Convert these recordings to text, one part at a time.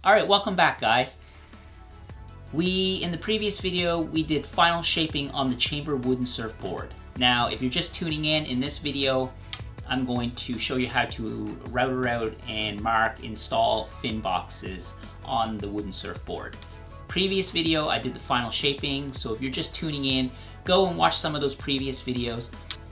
All right, welcome back, guys. In the previous video, we did final shaping on the chamber wooden surfboard. Now, if you're just tuning in this video, I'm going to show you how to router out and mark, install fin boxes on the wooden surfboard. Previous video, I did the final shaping, so if you're just tuning in, go and watch some of those previous videos.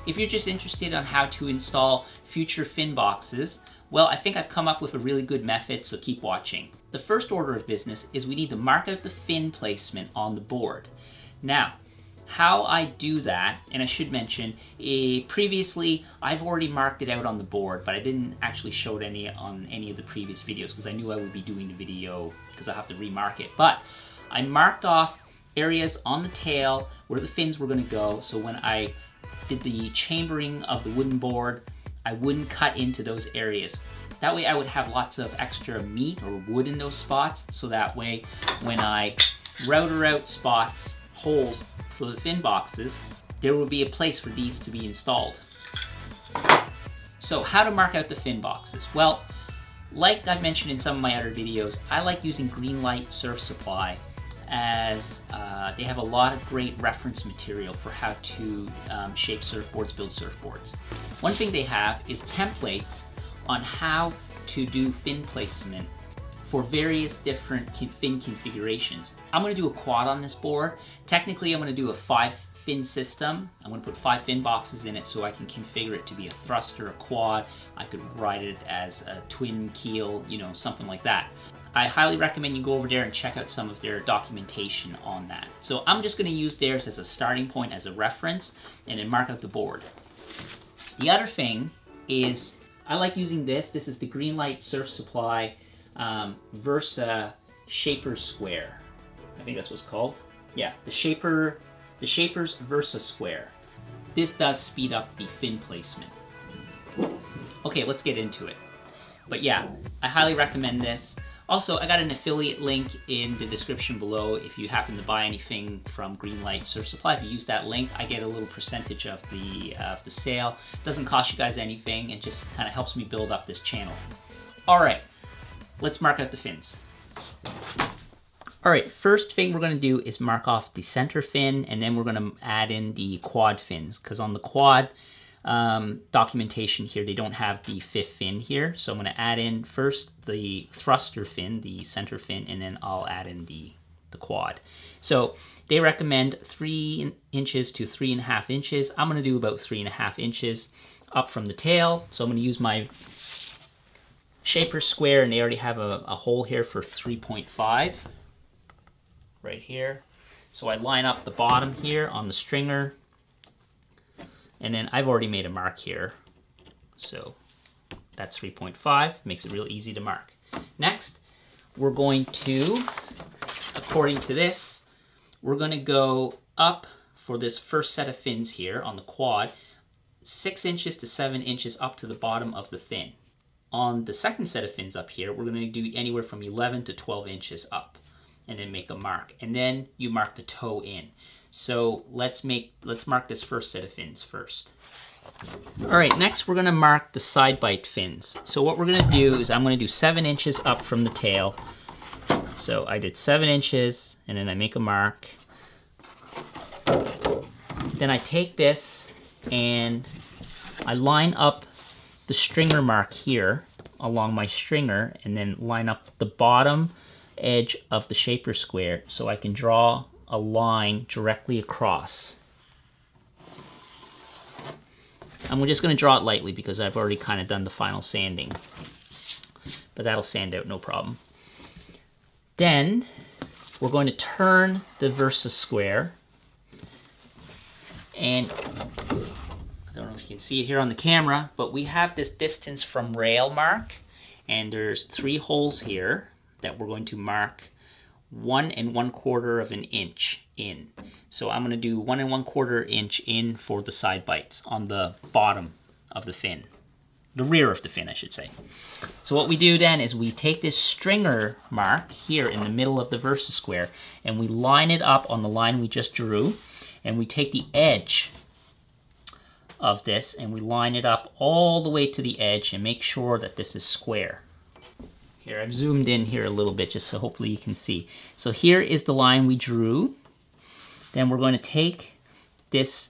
If you're just interested on how to install future fin boxes, well, I think I've come up with a really good method, so keep watching. The first order of business is we need to mark out the fin placement on the board. Now, how I do that, and I should mention, previously I've already marked it out on the board, but I didn't actually show it on any of the previous videos because I knew I would be doing the video because I have to remark it. But I marked off areas on the tail where the fins were going to go, so when I did the chambering of the wooden board, I wouldn't cut into those areas. That way I would have lots of extra meat or wood in those spots, so that way when I router out spots, holes for the fin boxes, there will be a place for these to be installed. So how to mark out the fin boxes? Well, like I've mentioned in some of my other videos, I like using Greenlight Surf Supply as they have a lot of great reference material for how to shape surfboards, build surfboards. One thing they have is templates on how to do fin placement for various different fin configurations. I'm going to do a quad on this board. Technically, I'm going to do a 5-fin system. I'm going to put 5 fin boxes in it so I can configure it to be a thruster, a quad. I could ride it as a twin keel, something like that. I highly recommend you go over there and check out some of their documentation on that. So I'm just going to use theirs as a starting point, as a reference, and then mark out the board. The other thing is I like using this. This is the Greenlight Surf Supply Versa Shaper Square. I think that's what it's called. Yeah, the Shaper's Versa Square. This does speed up the fin placement. Okay, let's get into it. But yeah, I highly recommend this. Also, I got an affiliate link in the description below. If you happen to buy anything from Greenlight Surf Supply, if you use that link, I get a little percentage of the sale. It doesn't cost you guys anything. It just kind of helps me build up this channel. All right, let's mark out the fins. All right, first thing we're going to do is mark off the center fin, and then we're going to add in the quad fins, because on the quad documentation here, they don't have the 5th fin here. So I'm going to add in first the thruster fin, the center fin, and then I'll add in the quad. So they recommend 3 inches to 3.5 inches. I'm going to do about 3.5 inches up from the tail. So I'm going to use my Shaper Square, and they already have a hole here for 3.5 right here. So I line up the bottom here on the stringer, and then I've already made a mark here. So that's 3.5, makes it real easy to mark. Next, we're going to, according to this, we're going to go up for this first set of fins here on the quad, 6 inches to 7 inches up to the bottom of the fin. On the second set of fins up here, we're going to do anywhere from 11 to 12 inches up, and then make a mark. And then you mark the toe in. So let's mark this first set of fins first. All right, next we're gonna mark the side bite fins. So what we're gonna do is I'm gonna do 7 inches up from the tail. So I did 7 inches, and then I make a mark. Then I take this and I line up the stringer mark here along my stringer, and then line up the bottom edge of the Shaper Square so I can draw a line directly across. And we're just going to draw it lightly because I've already kind of done the final sanding, but that'll sand out no problem. Then we're going to turn the Versa Square, and I don't know if you can see it here on the camera, but we have this distance from rail mark, and there's 3 holes here that we're going to mark 1 1/4 of an inch in. So I'm going to do 1 1/4 inch in for the side bites on the bottom of the fin. The rear of the fin, I should say. So what we do then is we take this stringer mark here in the middle of the Versa Square, and we line it up on the line we just drew, and we take the edge of this and we line it up all the way to the edge and make sure that this is square. Here, I've zoomed in here a little bit just so hopefully you can see. So here is the line we drew. Then we're going to take this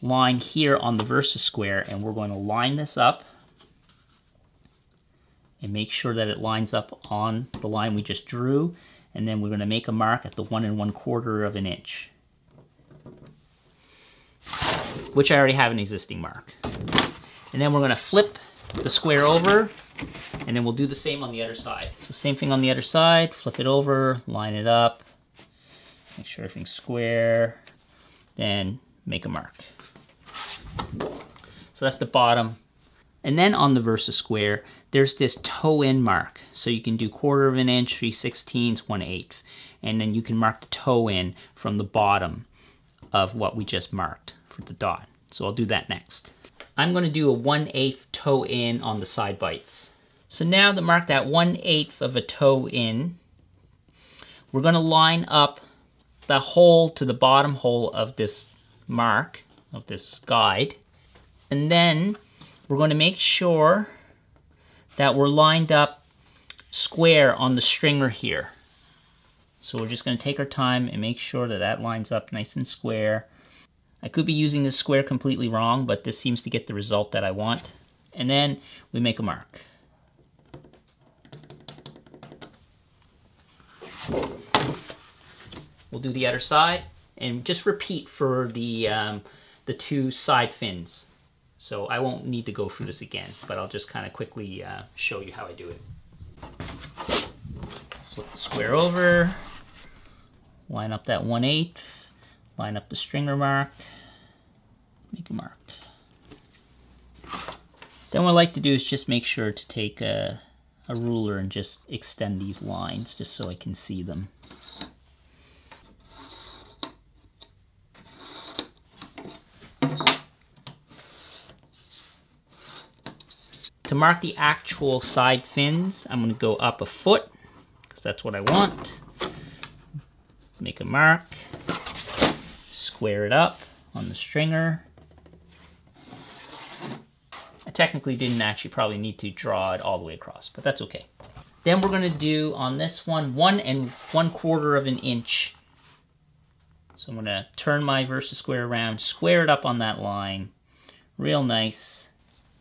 line here on the versus square and we're going to line this up and make sure that it lines up on the line we just drew. And then we're going to make a mark at the 1 1/4 of an inch, which I already have an existing mark. And then we're going to flip the square over, and then we'll do the same on the other side. So same thing on the other side, flip it over, line it up, make sure everything's square, then make a mark. So that's the bottom. And then on the versus square, there's this toe-in mark. So you can do 1/4 of an inch, 3/16, 1/8. And then you can mark the toe in from the bottom of what we just marked for the dot. So I'll do that next. I'm going to do a 1/8 toe in on the side bites. So now to mark that 1/8 of a toe in, we're going to line up the hole to the bottom hole of this mark, of this guide. And then we're going to make sure that we're lined up square on the stringer here. So we're just going to take our time and make sure that that lines up nice and square. I could be using this square completely wrong, but this seems to get the result that I want. And then we make a mark. We'll do the other side and just repeat for the 2 side fins. So I won't need to go through this again, but I'll just kind of quickly show you how I do it. Flip the square over, line up that 1/8, line up the stringer mark, make a mark. Then what I like to do is just make sure to take a ruler and just extend these lines just so I can see them. To mark the actual side fins, I'm going to go up a foot, because that's what I want. Make a mark, square it up on the stringer. I technically didn't actually probably need to draw it all the way across, but that's okay. Then we're going to do on this one 1 1/4 of an inch. So I'm going to turn my versus square around, square it up on that line, real nice.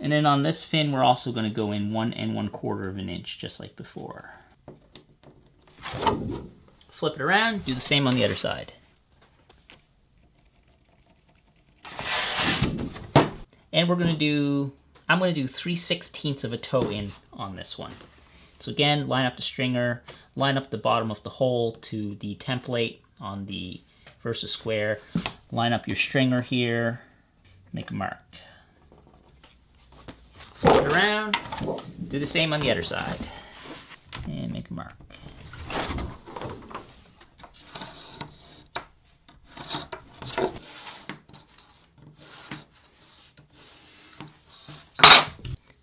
And then on this fin, we're also going to go in 1 1/4 of an inch, just like before. Flip it around, do the same on the other side. And we're going to do, I'm going to do 3/16 of a toe in on this one. So again, line up the stringer, line up the bottom of the hole to the template on the versus square, line up your stringer here, make a mark. Flip it around, do the same on the other side, and make a mark.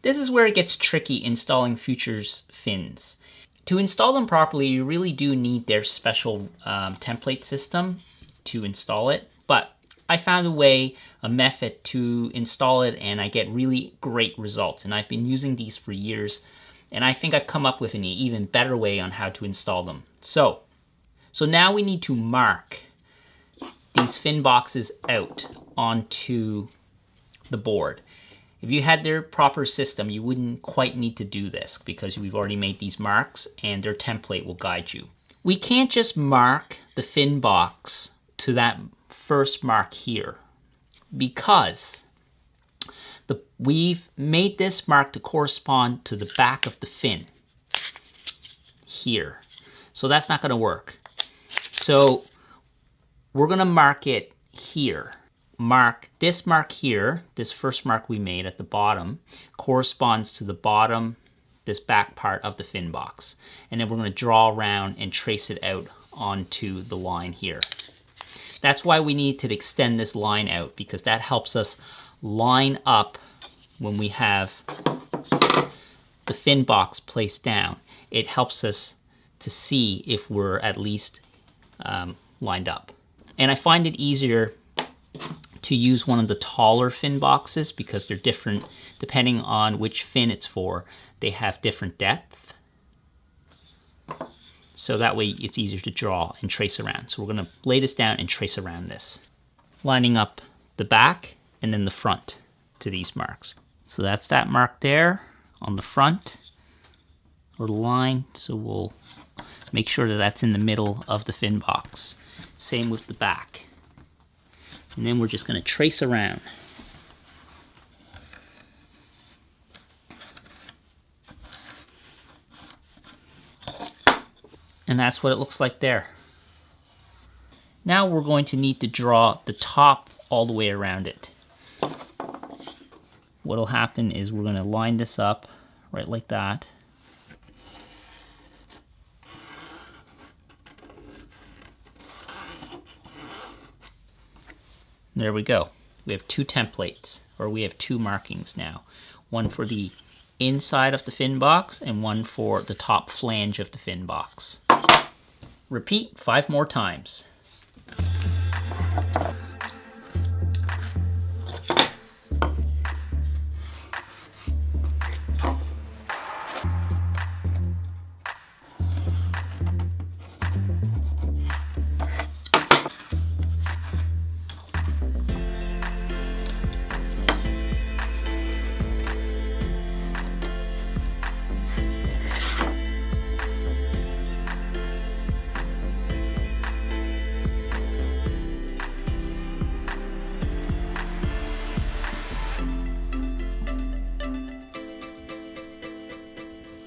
This is where it gets tricky installing Futures fins. To install them properly, you really do need their special template system to install it, but I found a method to install it, and I get really great results. And I've been using these for years, and I think I've come up with an even better way on how to install them. So now we need to mark these fin boxes out onto the board. If you had their proper system, you wouldn't quite need to do this because we've already made these marks and their template will guide you. We can't just mark the fin box to that first mark here because we've made this mark to correspond to the back of the fin here. So that's not going to work. So we're going to mark it here. Mark here, this first mark we made at the bottom corresponds to the bottom, this back part of the fin box. And then we're going to draw around and trace it out onto the line here. That's why we need to extend this line out, because that helps us line up when we have the fin box placed down. It helps us to see if we're at least lined up. And I find it easier to use one of the taller fin boxes because they're different depending on which fin it's for. They have different depth. so that way it's easier to draw and trace around. So we're going to lay this down and trace around this, lining up the back and then the front to these marks. So that's that mark there on the front, or the line, so we'll make sure that that's in the middle of the fin box. Same with the back. And then we're just going to trace around. And that's what it looks like there. Now we're going to need to draw the top all the way around it. What'll happen is we're going to line this up right like that. There we go. We have two templates, or we have two markings now. One for the inside of the fin box and one for the top flange of the fin box. Repeat 5 more times.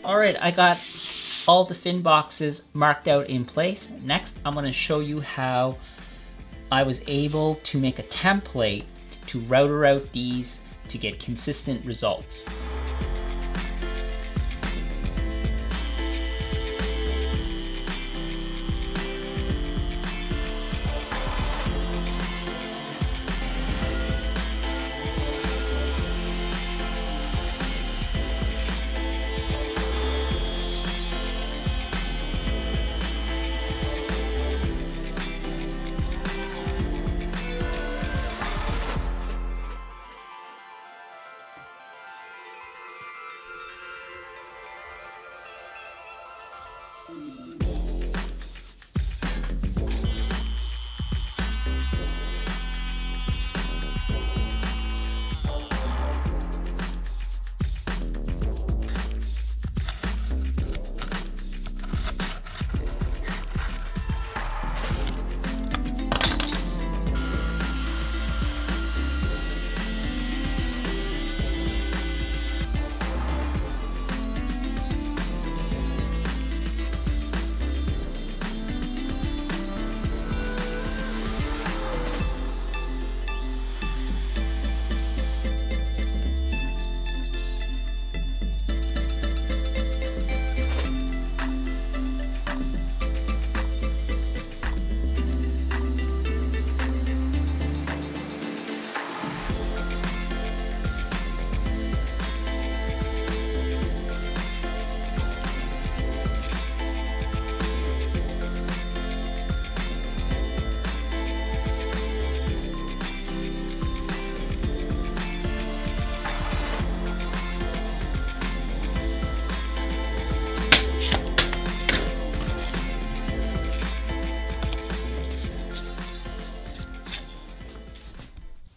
Alright, I got all the fin boxes marked out in place. Next, I'm going to show you how I was able to make a template to router out these to get consistent results.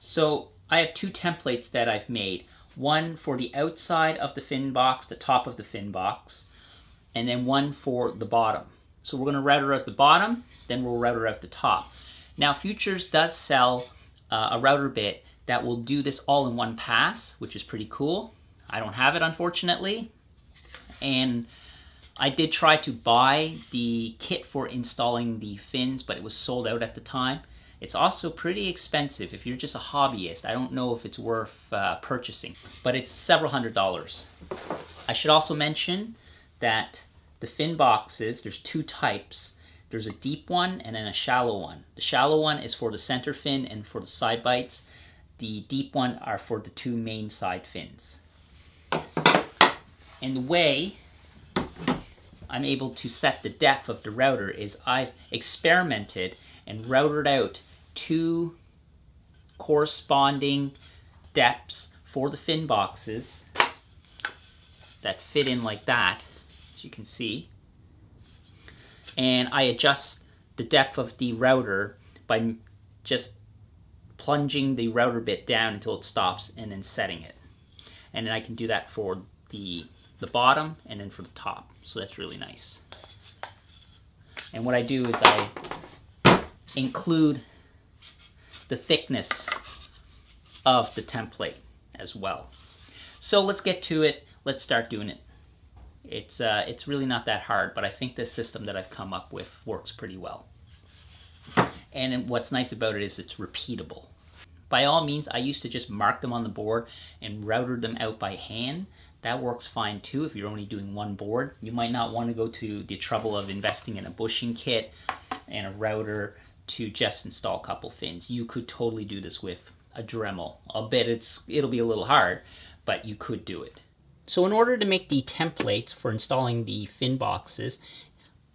So I have two templates that I've made. One for the outside of the fin box, the top of the fin box, and then one for the bottom. So we're going to router out the bottom, then we'll router out the top. Now Futures does sell a router bit that will do this all in one pass, which is pretty cool. I don't have it, unfortunately. And I did try to buy the kit for installing the fins, but it was sold out at the time. It's also pretty expensive. If you're just a hobbyist, I don't know if it's worth purchasing, but it's several $100s. I should also mention that the fin boxes, there's two types. There's a deep one and then a shallow one. The shallow one is for the center fin and for the side bites. The deep one are for the two main side fins. And the way I'm able to set the depth of the router is I've experimented and routed out two corresponding depths for the fin boxes that fit in like that, as you can see. and I adjust the depth of the router by just plunging the router bit down until it stops and then setting it. And then I can do that for the bottom and then for the top. So that's really nice. And what I do is I include the thickness of the template as well. So let's get to it. Let's start doing it. It's really not that hard, but I think this system that I've come up with works pretty well. And what's nice about it is it's repeatable. By all means, I used to just mark them on the board and router them out by hand. That works fine too if you're only doing one board. You might not want to go to the trouble of investing in a bushing kit and a router to just install a couple fins. You could totally do this with a Dremel. I'll bet it'll be a little hard, but you could do it. So in order to make the templates for installing the fin boxes,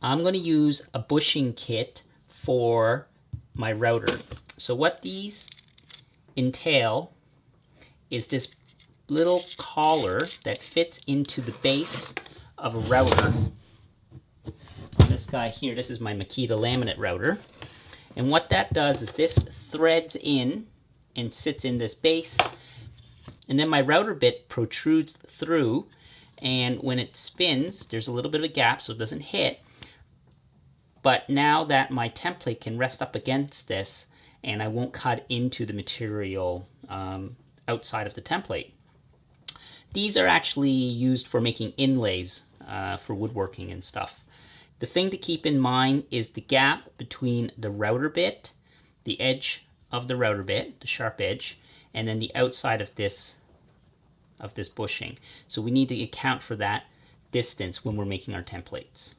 I'm going to use a bushing kit for my router. So what these entail is this little collar that fits into the base of a router. This guy here, this is my Makita laminate router. And what that does is this threads in and sits in this base. And then my router bit protrudes through, and when it spins, there's a little bit of a gap so it doesn't hit. But now that my template can rest up against this, and I won't cut into the material outside of the template. These are actually used for making inlays for woodworking and stuff. The thing to keep in mind is the gap between the router bit, the edge of the router bit, the sharp edge, and then the outside of this bushing. So we need to account for that distance when we're making our templates.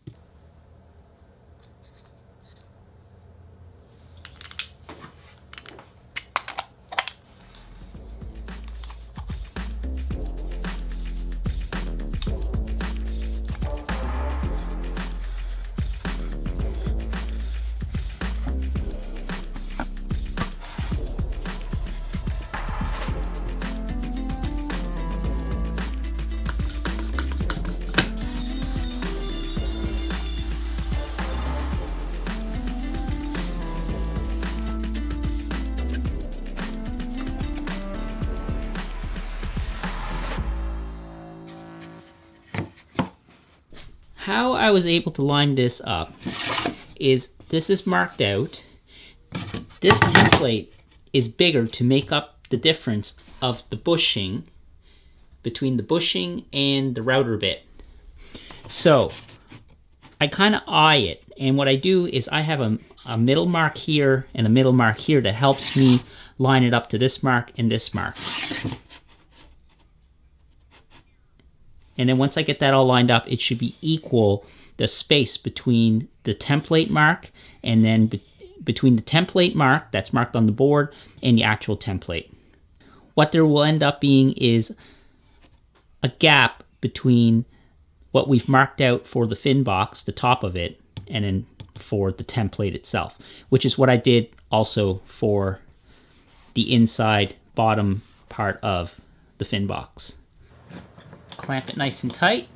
How I was able to line this up is this is marked out. This template is bigger to make up the difference of the bushing between the bushing and the router bit. So I kind of eye it, and what I do is I have a middle mark here and a middle mark here that helps me line it up to this mark and this mark. And then once I get that all lined up, it should be equal, the space between the template mark and then between the template mark that's marked on the board and the actual template. What there will end up being is a gap between what we've marked out for the fin box, the top of it, and then for the template itself, which is what I did also for the inside bottom part of the fin box. Clamp it nice and tight.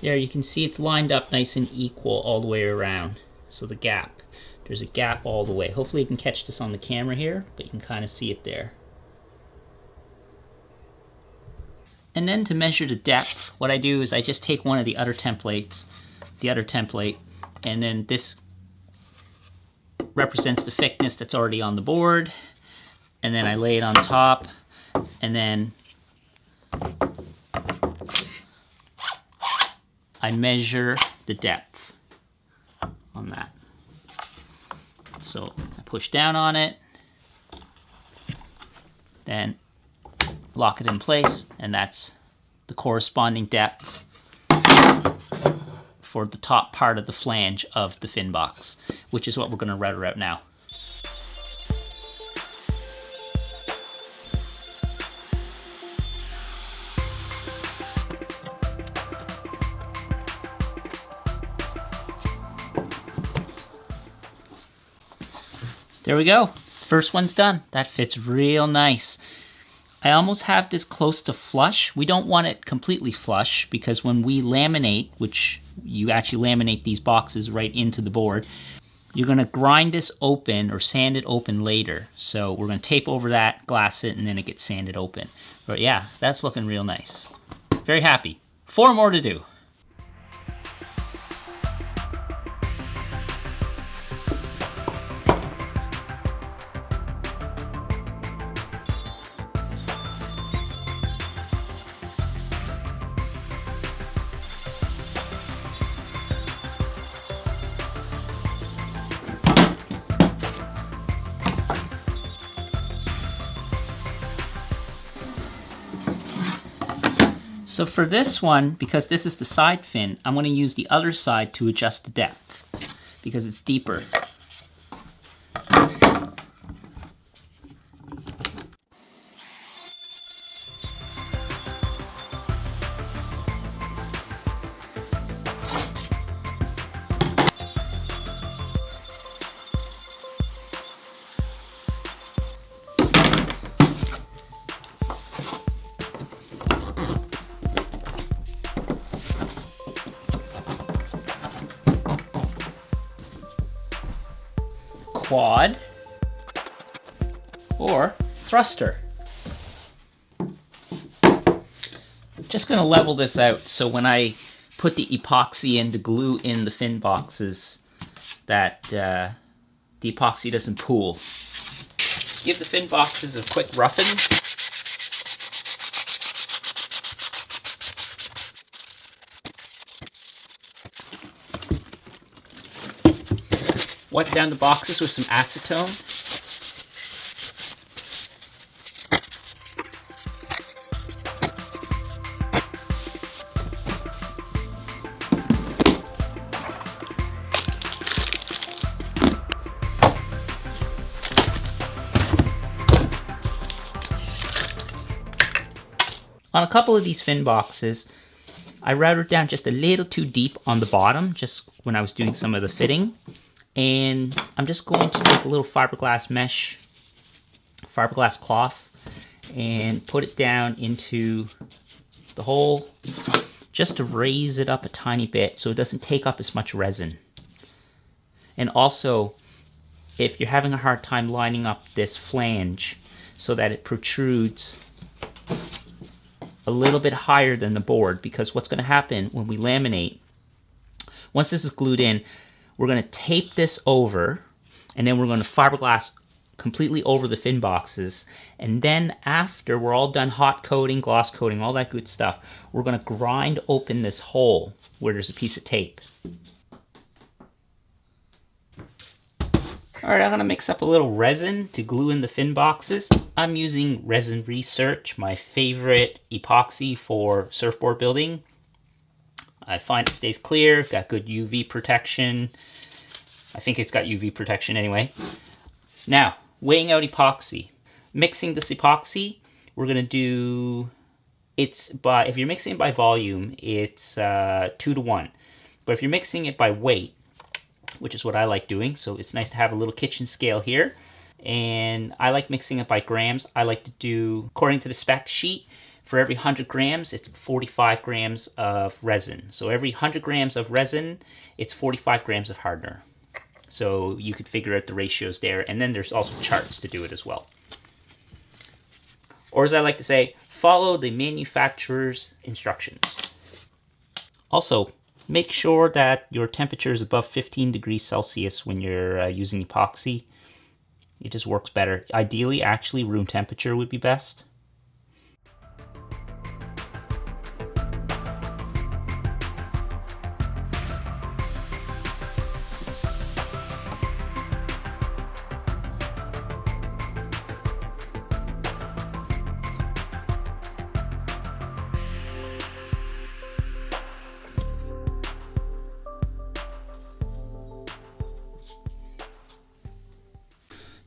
There, you can see it's lined up nice and equal all the way around. So the gap, there's a gap all the way. Hopefully you can catch this on the camera here, but you can kind of see it there. And then to measure the depth, what I do is I just take one of the other template, and then this represents the thickness that's already on the board, and then I lay it on top, and then I measure the depth on that. So I push down on it, then lock it in place, and that's the corresponding depth for the top part of the flange of the fin box, which is what we're going to router out now. There we go. First one's done. That fits real nice. I almost have this close to flush. We don't want it completely flush because when we laminate, which you actually laminate these boxes right into the board, you're gonna grind this open or sand it open later. So we're gonna tape over that, glass it, and then it gets sanded open. But yeah, that's looking real nice. Very happy. 4 more to do. So for this one, because this is the side fin, I'm going to use the other side to adjust the depth because it's deeper. Quad or thruster. Just going to level this out so when I put the epoxy and the glue in the fin boxes that the epoxy doesn't pool. Give the fin boxes a quick roughing. Wipe down the boxes with some acetone. On a couple of these fin boxes, I routed down just a little too deep on the bottom, just when I was doing some of the fitting. And I'm just going to take a little fiberglass mesh, fiberglass cloth, and put it down into the hole just to raise it up a tiny bit so it doesn't take up as much resin. And also, if you're having a hard time lining up this flange so that it protrudes a little bit higher than the board, because what's going to happen when we laminate, once this is glued in, we're going to tape this over, and then we're going to fiberglass completely over the fin boxes. And then after we're all done hot coating, gloss coating, all that good stuff, we're going to grind open this hole where there's a piece of tape. All right, I'm going to mix up a little resin to glue in the fin boxes. I'm using Resin Research, my favorite epoxy for surfboard building. I find it stays clear, got good UV protection. I think it's got UV protection anyway. Now, weighing out epoxy. Mixing this epoxy, we're gonna do, if you're mixing it by volume, it's 2 to 1. But if you're mixing it by weight, which is what I like doing, so it's nice to have a little kitchen scale here. And I like mixing it by grams. I like to do, according to the spec sheet, for every 100 grams, it's 45 grams of resin. So every 100 grams of resin, it's 45 grams of hardener. So you could figure out the ratios there. And then there's also charts to do it as well. Or as I like to say, follow the manufacturer's instructions. Also, make sure that your temperature is above 15 degrees Celsius when you're using epoxy. It just works better. Ideally, actually, room temperature would be best.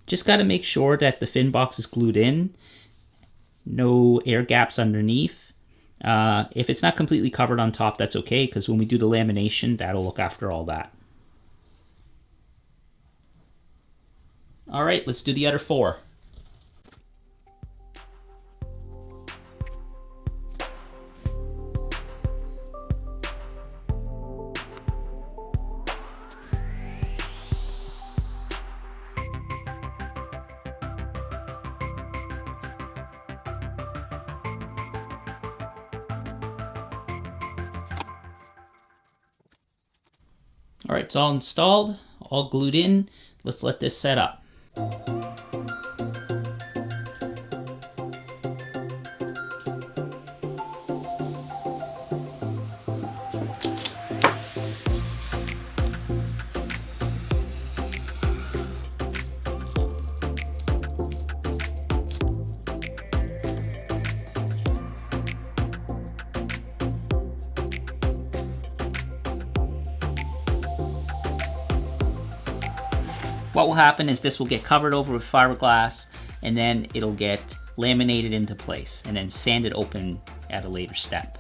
Just got to make sure that the fin box is glued in, no air gaps underneath. If it's not completely covered on top, that's okay, because when we do the lamination, that'll look after all that. All right, let's do the other 4. All right, it's all installed, all glued in. Let's let this set up. What will happen is this will get covered over with fiberglass, and then it'll get laminated into place and then sanded open at a later step.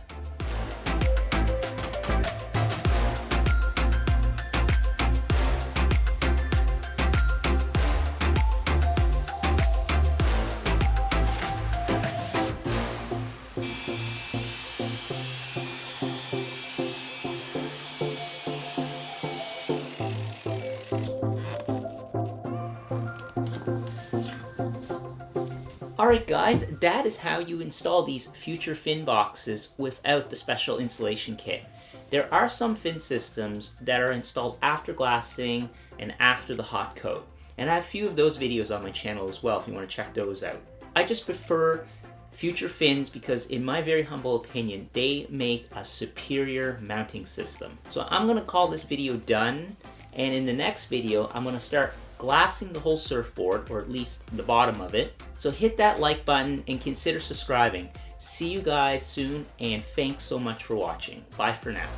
Alright guys, that is how you install these future fin boxes without the special installation kit. There are some fin systems that are installed after glassing and after the hot coat. And I have a few of those videos on my channel as well if you want to check those out. I just prefer future fins because in my very humble opinion, they make a superior mounting system. So I'm going to call this video done, and in the next video I'm going to start glassing the whole surfboard, or at least the bottom of it. So hit that like button and consider subscribing. See you guys soon, and thanks so much for watching. Bye for now.